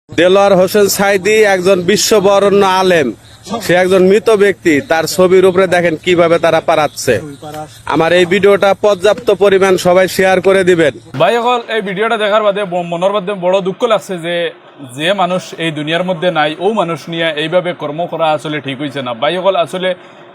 দেলোয়ার হোসেন সাইদি একজন বিশ্ববরণ্য আলেম, সে একজন মৃত ব্যক্তি। তার ছবির উপরে দেখেন কিভাবে তারা পারাচ্ছে। আমার এই ভিডিওটা পর্যাপ্ত পরিমাণ সবাই শেয়ার করে দিবেন। ভাই সকল, এই ভিডিওটা দেখার বাদে মনের মধ্যে বড় দুঃখ লাগছে যে মানুষ এই দুনিয়ার মধ্যে নাই, ও মানুষ নিয়ে এইভাবে কর্ম করা আসলে ঠিক হয়েছে না। ভাই সকল, আসলে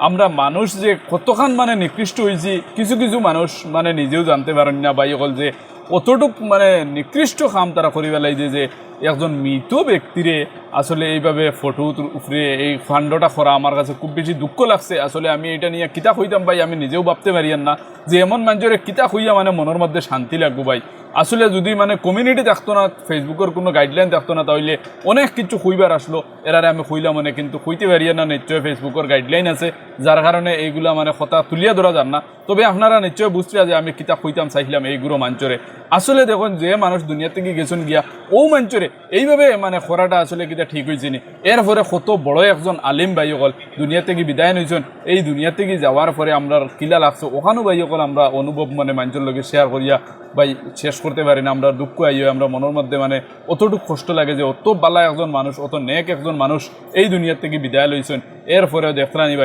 আমরা মানুষ যে কতখান মানে নিকৃষ্ট হয়েছি, কিছু কিছু মানুষ মানে নিজেও জানতে পারেন না ভাই সকল, যে অতটুক মানে নিকৃষ্ট কাম তারা করি বেলাই যে একজন মৃত ব্যক্তিরে আসলে এইভাবে ফটোর উপরে এই ফান্ডটা করা আমার কাছে খুব বেশি দুঃখ লাগছে। আসলে আমি এটা নিয়ে কিতা হইতাম ভাই, আমি নিজেও ভাবতে পারিয়ান না যে এমন মানুষের কিতা হইয়া মানে মনের মধ্যে শান্তি লাগবো ভাই। আসলে যদি মানে কমিউনিটি থাকতো না, ফেসবুকের কোনো গাইডলাইন থাকতো না, তাহলে অনেক কিছু হইবার আসলো এরারে আমি হইলাম মনে, কিন্তু হইতে পারিয়া না। নিশ্চয় ফেসবুকের গাইডলাইন আছে, যার কারণে এইগুলা মানে কথা তুলিয়া ধরা যান না। তবে আপনারা নিশ্চয় বুঝতে যে আমি কিতা হইতাম চাইছিলাম এইগুলো মঞ্চরে। আসলে দেখুন, যে মানুষ দুনিয়া থেকে গেছেন গিয়া ও মঞ্চরে এইভাবে মানে খরাটা আসলে কিতা ঠিক হয়েছে নি। এরপরে কত বড় একজন আলিম ভাই হল দুনিয়া থেকে বিদায় নিয়েছেন। এই দুনিয়া থেকে যাওয়ার পরে আমরা কিলা লাগছে ওখানেও ভাই হল আমরা অনুভব মানে মানুষের লগে শেয়ার করিয়া ভাই শেষ করতে পারি না। আমরা দুঃখ আইও, আমরা মনের মধ্যে মানে অতটুকু কষ্ট লাগে যে অত বালা একজন মানুষ, অত নেক একজন মানুষ এই দুনিয়ার থেকে বিদায় লইছেন। এরপরেও দেখলানি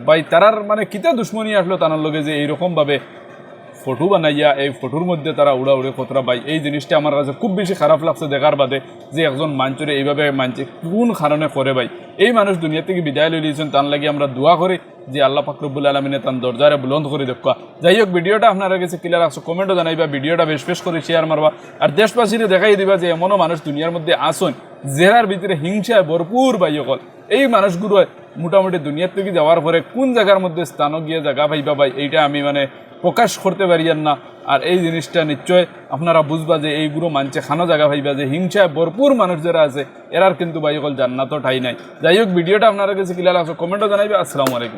ভাই তারার মানে কিতা দুশ্মনী আসলো তার লগে যে এইরকমভাবে ফটো বানাইয়া এই ফটোর মধ্যে তারা উড়াউড়ি খতরা ভাই। এই জিনিসটা আমার কাছে খুব বেশি খারাপ লাগছে দেখার বাদে, যে একজন মানুষের এইভাবে মানছে কোন কারণে করে ভাই। এই মানুষ দুনিয়া থেকে বিদায় লই দিয়েছেন, তার লাগে আমরা দোয়া করি যে আল্লাহ পাক রব্বুল আলামিনে তার দরজারে বুলন্দ করে দেখা। যাই হোক, ভিডিওটা আপনারা কাছে ক্লিয়ার আসছে, কমেন্টও জানাইবা, ভিডিওটা বেশ করে শেয়ার মারবা, আর দেশবাসীরে দেখাই দিবা যে এমনও মানুষ দুনিয়ার মধ্যে আসন যার ভিতরে হিংসায় ভরপুর ভাই সকল। এই মানুষগুলো মোটামুটি দুনিয়ার থেকে যাওয়ার পরে কোন জায়গার মধ্যে স্থান গিয়ে জায়গা পাইবা ভাই, এইটা আমি মানে প্রকাশ করতে পারিয়ান না। আর এই জিনিসটা নিশ্চয় আপনারা বুঝবা যে এইগুলো মানছে খানো জায়গা ভাইবা, যে হিংসায় ভরপুর মানুষ যারা আছে এরার কিন্তু ভাই সকল জান্নাতও ঠাই নাই। যাই হোক, ভিডিওটা আপনারা কাছে ক্লিয়ার আসছে, কমেন্টও জানাইবে। আসসালামু আলাইকুম।